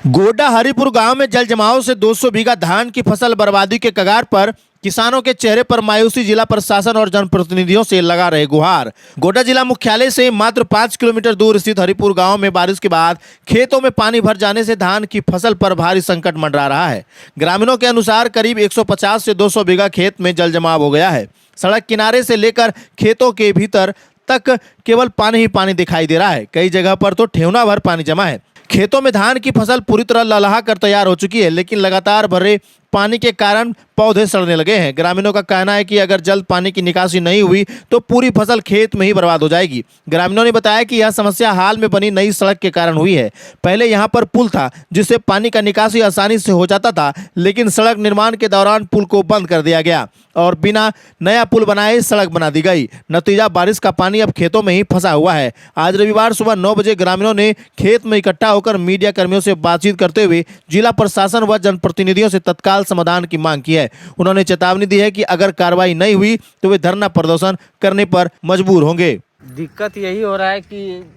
गोड्डा हरिपुर गांव में जल जमाव से 200 बीघा धान की फसल बर्बादी के कगार पर किसानों के चेहरे पर मायूसी जिला प्रशासन और जनप्रतिनिधियों से लगा रहे गुहार। गोड्डा जिला मुख्यालय से मात्र 5 किलोमीटर दूर स्थित हरिपुर गांव में बारिश के बाद खेतों में पानी भर जाने से धान की फसल पर भारी संकट मंडरा रहा है। ग्रामीणों के अनुसार करीब 150 से 200 बीघा खेत में जल जमाव हो गया है। सड़क किनारे से लेकर खेतों के भीतर तक केवल पानी ही पानी दिखाई दे रहा है। कई जगह पर तो ठेवना भर पानी जमा है। खेतों में धान की फसल पूरी तरह लहलहा कर तैयार हो चुकी है, लेकिन लगातार भरे पानी के कारण पौधे सड़ने लगे हैं। ग्रामीणों का कहना है कि अगर जल्द पानी की निकासी नहीं हुई तो पूरी फसल खेत में ही बर्बाद हो जाएगी। ग्रामीणों ने बताया कि यह समस्या हाल में बनी नई सड़क के कारण हुई है। पहले यहां पर पुल था जिससे पानी का निकासी आसानी से हो जाता था, लेकिन सड़क निर्माण के दौरान पुल को बंद कर दिया गया और बिना नया पुल बनाए सड़क बना दी गई। नतीजा बारिश का पानी अब खेतों में ही फंसा हुआ है। आज रविवार सुबह 9 बजे ग्रामीणों ने खेत में इकट्ठा होकर मीडिया कर्मियों से बातचीत करते हुए जिला प्रशासन व जनप्रतिनिधियों से तत्काल समाधान की मांग की है। उन्होंने चेतावनी दी है कि अगर कार्रवाई नहीं हुई तो वे धरना प्रदर्शन करने पर मजबूर होंगे। दिक्कत यही हो रहा है कि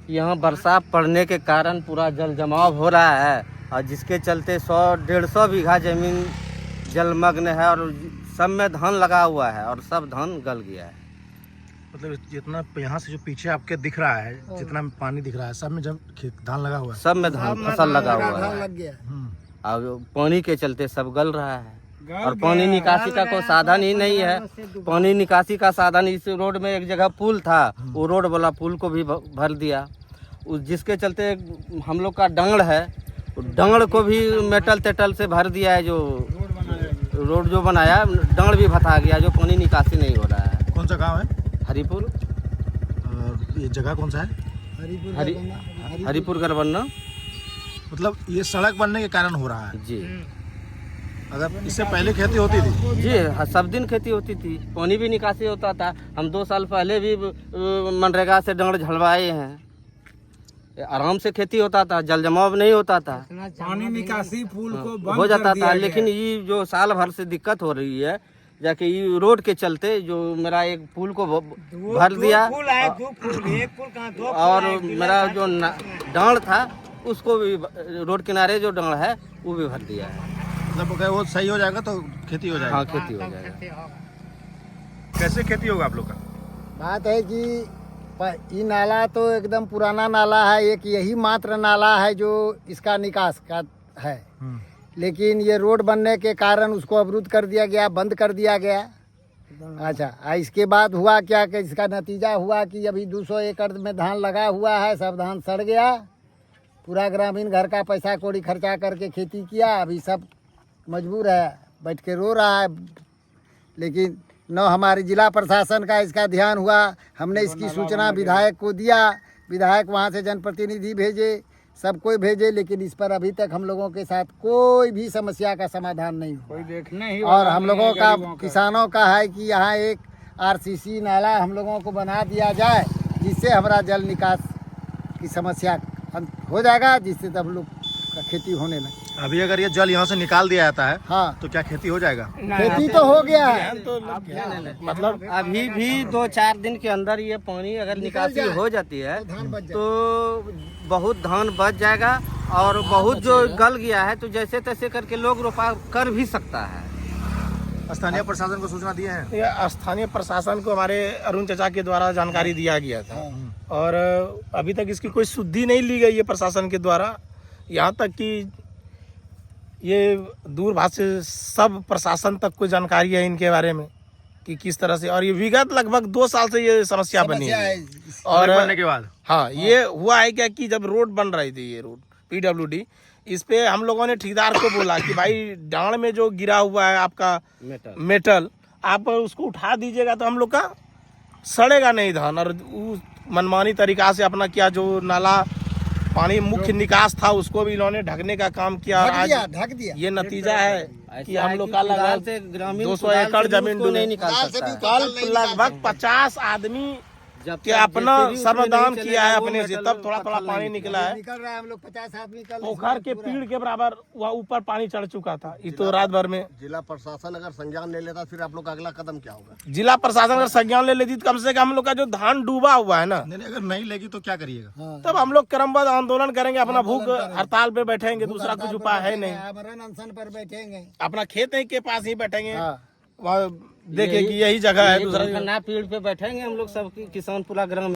यहाँ बरसात पड़ने के कारण पूरा जल जमाव हो रहा है और जिसके चलते 100-150 बीघा जमीन जलमग्न है और सब में धान लगा हुआ है और सब धान गल गया है। मतलब जितना यहाँ से जो पीछे आपके दिख रहा है, जितना पानी दिख रहा है, सब में जब धान लगा हुआ है, सब में धान फसल लगा हुआ है और पानी के चलते सब गल रहा है और पानी निकासी का कोई साधन ही नहीं है। पानी निकासी का साधन इस रोड में एक जगह पुल था, वो रोड वाला पुल को भी भर दिया, जिसके चलते हम लोग का डंगड़ है, डंगड़ को भी मेटल तेटल से भर दिया है। जो रोड जो बनाया डंगड़ भी भता गया, जो पानी निकासी नहीं हो रहा है। कौन सा गांव है? हरिपुर। और ये जगह कौन सा है? हरिपुर गरबन्ना। मतलब ये सड़क बनने के कारण हो रहा है जी। अगर इससे पहले खेती होती थी? जी सब दिन खेती होती थी, पानी भी निकासी होता था। हम 2 साल पहले भी मनरेगा से डंगड़ झलवाए हैं, आराम से खेती होता था, जल जमाव नहीं होता था, पानी निकासी पुल को बंद हो जाता कर दिया था। गया। लेकिन ये जो साल भर से दिक्कत हो रही है, जाके ये रोड के चलते जो मेरा एक पुल को भर दिया पुल है, 2 पुल, एक पुल कहाँ 2 पुल और है, मेरा जो डांड था उसको भी रोड किनारे जो डांड है वो भी भर दिया है। मतलब अगर वो सही हो जाएगा तो खेती हो जाएगी। हाँ खेती हो जाएगा। कैसे खेती होगा आप लोग का? बात है कि ये नाला तो एकदम पुराना नाला है, एक यही मात्र नाला है जो इसका निकास का है, लेकिन ये रोड बनने के कारण उसको अवरुद्ध कर दिया गया, बंद कर दिया गया। अच्छा, इसके बाद हुआ क्या कि इसका नतीजा हुआ कि अभी 200 एकड़ में धान लगा हुआ है, सब धान सड़ गया। पूरा ग्रामीण घर का पैसा कौड़ी खर्चा करके खेती किया, अभी सब मजबूर है, बैठ के रो रहा है। लेकिन न हमारे जिला प्रशासन का इसका ध्यान हुआ। हमने इसकी सूचना विधायक को दिया, विधायक वहाँ से जनप्रतिनिधि भेजे, सब कोई भेजे, लेकिन इस पर अभी तक हम लोगों के साथ कोई भी समस्या का समाधान नहीं हुआ। कोई देखने ही और हम लोगों का किसानों का है कि यहाँ एक आरसीसी नाला हम लोगों को बना दिया जाए, जिससे हमारा जल निकास की समस्या अंत हो जाएगा, जिससे तब लोग का खेती होने लगे। अभी अगर ये जल यहाँ से निकाल दिया जाता है हाँ तो क्या खेती हो जाएगा? खेती तो हो गया है, मतलब अभी भी 2-4 दिन के अंदर ये पानी अगर निकासी हो जाती है तो बहुत धान बच जाएगा और बहुत जो गल गया है तो जैसे तैसे करके लोग रोपा कर भी सकता है। स्थानीय प्रशासन को सूचना दिए हैं? ये स्थानीय प्रशासन को हमारे अरुण चाचा के द्वारा जानकारी दिया गया था और अभी तक इसकी कोई शुद्धि नहीं ली गई है प्रशासन के द्वारा। यहाँ तक कि ये दूरभाष से सब प्रशासन तक को जानकारी है इनके बारे में कि किस तरह से, और ये विगत लगभग 2 साल से ये समस्या बनी है। और बनने के बाद हाँ ये हुआ है क्या कि जब रोड बन रही थी, ये रोड PWD, इस पे हम लोगों ने ठेकेदार को बोला कि भाई डांड में जो गिरा हुआ है आपका मेटल आप उसको उठा दीजिएगा तो हम लोग का सड़ेगा नहीं धान। और मनमानी तरीका से अपना किया, जो नाला पानी मुख्य निकास था उसको भी इन्होंने ढकने का काम किया और आज ढक दिया। ये नतीजा है कि हम लोग का लगा 200 एकड़ जमीन नहीं निकाल सकता। कल लगभग 50 आदमी कि अपना सर्वदान किया है अपने से, तब थोड़ा थोड़ा पानी निकला है। निकल रहा है, हम लोग 50 आदमी कल पोखर के पीड़ के बराबर वहाँ ऊपर पानी चढ़ चुका था। ये तो रात भर में जिला प्रशासन अगर संज्ञान ले लेता फिर आप लोग का अगला कदम क्या होगा? जिला प्रशासन अगर संज्ञान ले लेती तो कम से कम हम लोग का जो धान डूबा हुआ है ना, नहीं, अगर नहीं लेगी तो क्या करिएगा? तब हम लोग क्रमबद्ध आंदोलन करेंगे, अपना भूख हड़ताल पे बैठेंगे, दूसरा कुछ उपाय है नहीं। आमरण अनशन पर बैठेंगे। अपना खेत है के पास ही बैठेंगे, हाँ। वहाँ देखे कि यही जगह है, दूसरा ना पेड़ पे बैठेंगे हम लोग सब किसान पूरा ग्राम